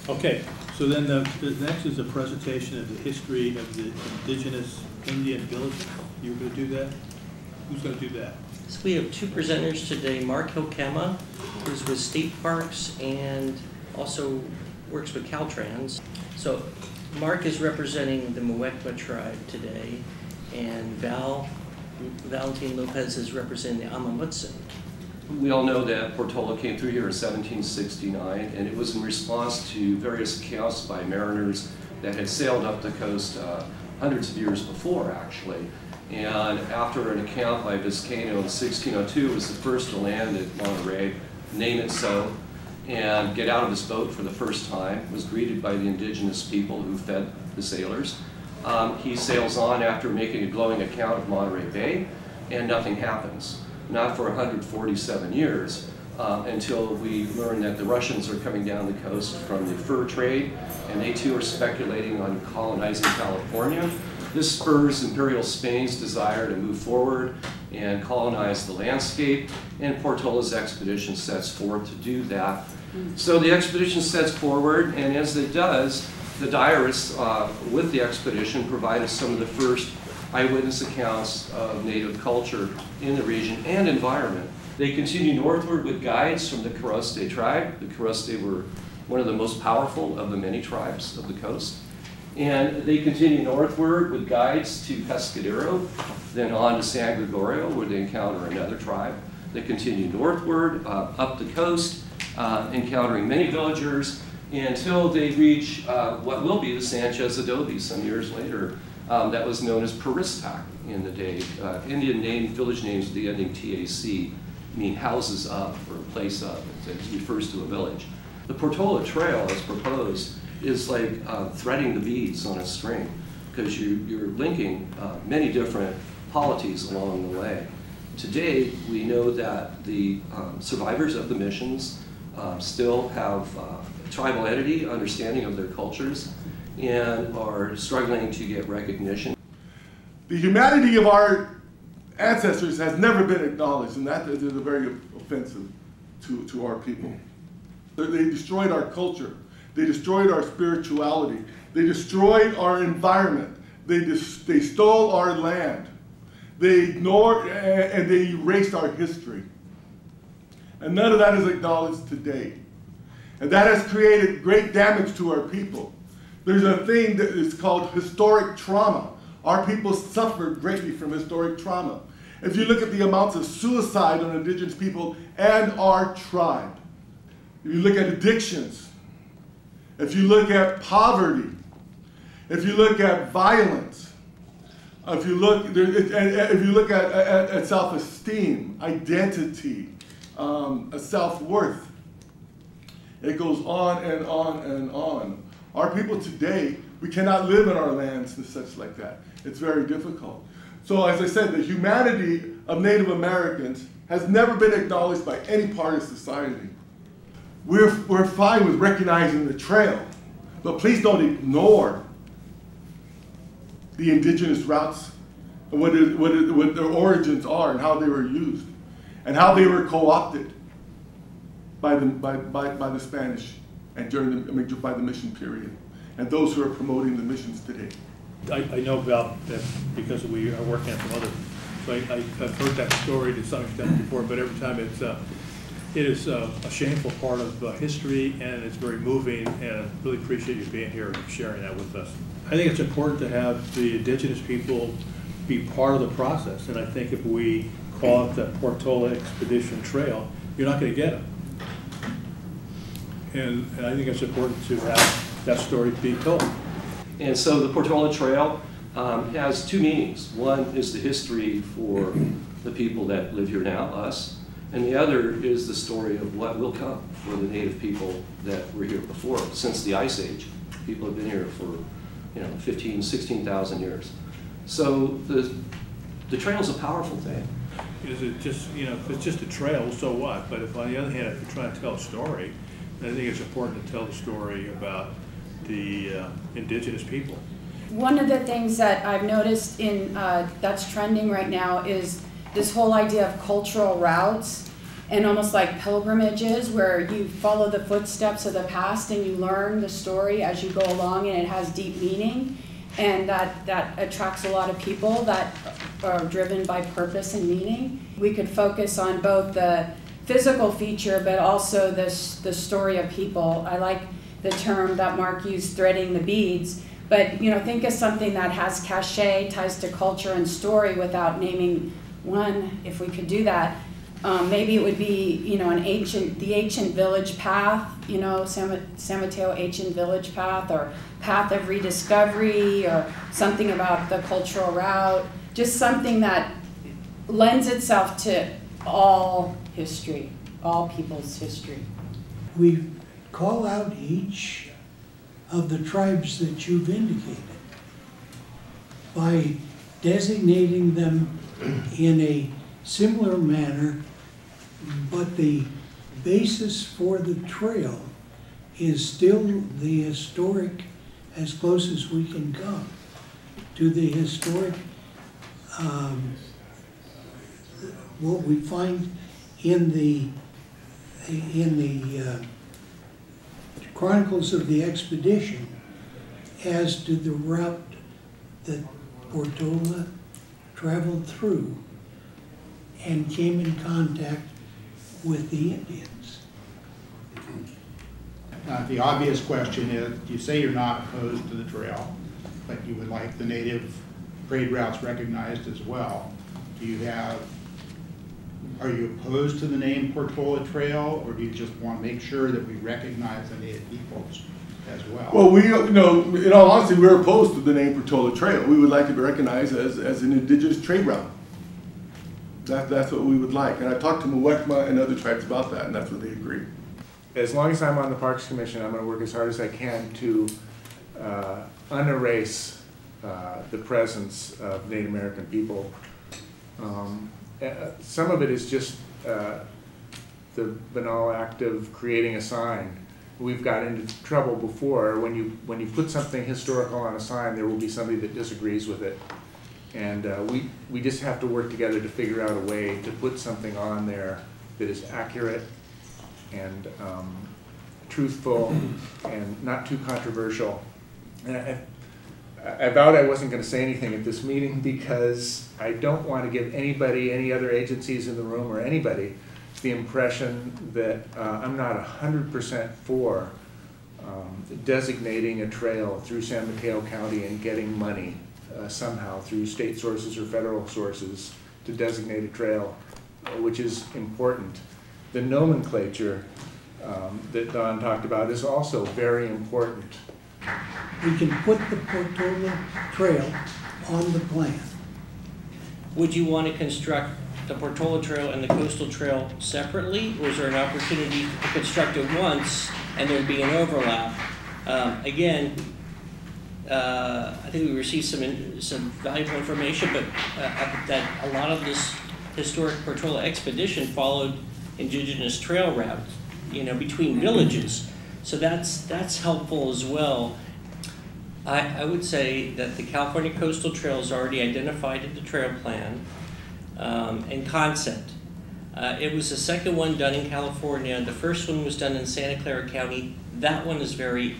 Okay, so then the next is a presentation of the history of the indigenous Indian villages. You going to do that? Who's going to do that? So we have two presenters today. Mark Hilkema, who's with State Parks and also works with Caltrans. So Mark is representing the Muwekma tribe today, and Valentin Lopez is representing the Amamutsin. We all know that Portola came through here in 1769, and it was in response to various accounts by mariners that had sailed up the coast hundreds of years before, actually. And after an account by Vizcaino in 1602, was the first to land at Monterey, name it so, and get out of his boat for the first time, was greeted by the indigenous people who fed the sailors. He sails on after making a glowing account of Monterey Bay, and nothing happens. Not for 147 years, until we learn that the Russians are coming down the coast from the fur trade, and they too are speculating on colonizing California. This spurs Imperial Spain's desire to move forward and colonize the landscape, and Portola's expedition sets forth to do that. So the expedition sets forward, and as it does, the diarists with the expedition provided some of the first eyewitness accounts of native culture in the region and environment. They continue northward with guides from the Koroste tribe. The Koroste were one of the most powerful of the many tribes of the coast. And they continue northward with guides to Pescadero, then on to San Gregorio, where they encounter another tribe. They continue northward, up the coast, encountering many villagers, until they reach what will be the Sanchez Adobe some years later. That was known as Paristak in the day. Indian name, village names with the ending TAC mean houses up or place up. It refers to a village. The Portola Trail, as proposed, is like threading the beads on a string, because you're linking many different polities along the way. Today, we know that the survivors of the missions still have tribal entity, understanding of their cultures, and are struggling to get recognition. The humanity of our ancestors has never been acknowledged, and that is very offensive to our people. They destroyed our culture. They destroyed our spirituality. They destroyed our environment. They stole our land. They ignored and they erased our history. And none of that is acknowledged today. And that has created great damage to our people. There's a thing that is called historic trauma. Our people suffered greatly from historic trauma. If you look at the amounts of suicide on indigenous people and our tribe, if you look at addictions, if you look at poverty, if you look at violence, if you look at self-esteem, identity, self-worth, it goes on and on and on. Our people today, we cannot live in our lands and such like that. It's very difficult. So as I said, the humanity of Native Americans has never been acknowledged by any part of society. We're fine with recognizing the trail, but please don't ignore the indigenous routes and what their origins are and how they were used and how they were co-opted by the Spanish and by the mission period, and those who are promoting the missions today. I know about that because we are working on some other, so I've heard that story to some extent before, but every time it is a shameful part of history, and it's very moving, and I really appreciate you being here and sharing that with us. I think it's important to have the indigenous people be part of the process, and I think if we call it the Portola Expedition Trail, you're not going to get them. And I think it's important to have that story be told. And so the Portola Trail has two meanings. One is the history for the people that live here now, us, and the other is the story of what will come for the native people that were here before. Since the Ice Age, people have been here for 15, 16,000 years. So the trail is a powerful thing. Is it just, if it's just a trail, so what? But if on the other hand, if you're trying to tell a story, then I think it's important to tell the story about the indigenous people. One of the things that I've noticed that's trending right now is this whole idea of cultural routes. and almost like pilgrimages where you follow the footsteps of the past and you learn the story as you go along, and it has deep meaning. And that attracts a lot of people that are driven by purpose and meaning. We could focus on both the physical feature, but also the story of people. I like the term that Mark used, threading the beads. But think of something that has cachet, ties to culture and story without naming one. If we could do that, maybe it would be the ancient village path, San Mateo ancient village path, or path of rediscovery, or something about the cultural route. Just something that lends itself to all history, all people's history. We call out each of the tribes that you've indicated by designating them in a similar manner, but the basis for the trail is still the historic, as close as we can come to the historic, what we find in the Chronicles of the Expedition as to the route that Portola traveled through and came in contact with the Indians. The obvious question is, you say you're not opposed to the trail, but you would like the native trade routes recognized as well. Are you opposed to the name Portola Trail, or do you just want to make sure that we recognize the native peoples as well? Well, in all honesty, we're opposed to the name Portola Trail. We would like to be recognized as an indigenous trade route. That's what we would like. And I talked to Muwekma and other tribes about that, and that's what they agree. As long as I'm on the Parks Commission, I'm going to work as hard as I can to unerase the presence of Native American people. Some of it is just the banal act of creating a sign. We've got into trouble before. When you put something historical on a sign, there will be somebody that disagrees with it. And we just have to work together to figure out a way to put something on there that is accurate and truthful and not too controversial. And I vowed I wasn't going to say anything at this meeting because I don't want to give anybody, any other agencies in the room or anybody, the impression that I'm not 100% for designating a trail through San Mateo County and getting money somehow through state sources or federal sources to designate a trail, which is important. The nomenclature that Don talked about is also very important. We can put the Portola Trail on the plan. Would you want to construct the Portola Trail and the Coastal Trail separately, or is there an opportunity to construct it once and there'd be an overlap? Again, I think we received some valuable information, but that a lot of this historic Portola expedition followed indigenous trail routes, between villages. So that's helpful as well. I would say that the California Coastal Trail is already identified in the trail plan and concept. It was the second one done in California. The first one was done in Santa Clara County. That one is very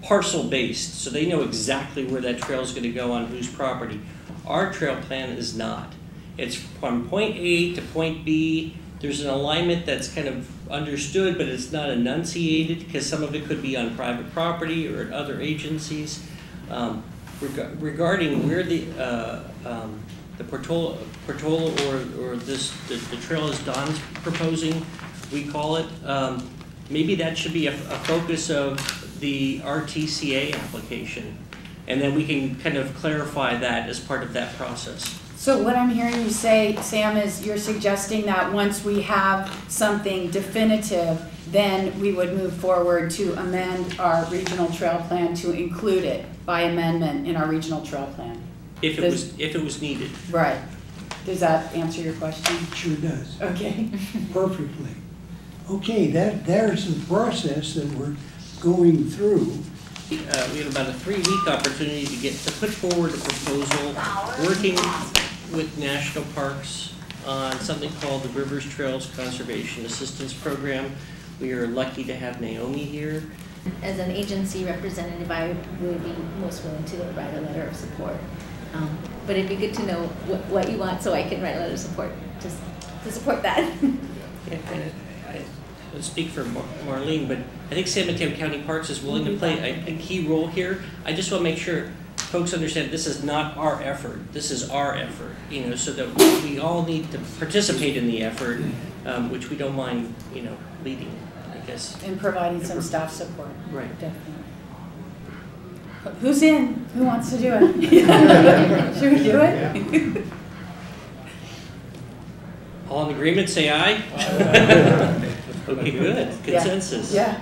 parcel-based, so they know exactly where that trail is going to go on whose property. Our trail plan is not. It's from point A to point B. There's an alignment that's kind of understood, but it's not enunciated because some of it could be on private property or at other agencies. Regarding where the Portola or the trail as Don's proposing, we call it, maybe that should be a focus of the RTCA application, and then we can kind of clarify that as part of that process. So what I'm hearing you say, Sam, is you're suggesting that once we have something definitive, then we would move forward to amend our regional trail plan to include it by amendment in our regional trail plan. If it was needed. Right. Does that answer your question? It sure does. Okay. Perfectly. Okay, there's the process that we're going through. We have about a 3-week opportunity to put forward a proposal, working with national parks on something called the Rivers Trails Conservation Assistance Program. We are lucky to have Naomi here. As an agency representative, I would be most willing to write a letter of support. But it'd be good to know what you want so I can write a letter of support to support that. Yeah, and I speak for Marlene, but I think San Mateo County Parks is willing to play a key role here. I just want to make sure folks understand this is not our effort. This is our effort, you know, so that we all need to participate in the effort, which we don't mind, you know, leading, I guess. And providing some staff support. Right. Definitely. Who's in? Who wants to do it? Should we do it? All in agreement, say aye. Okay, good. Consensus. Yeah.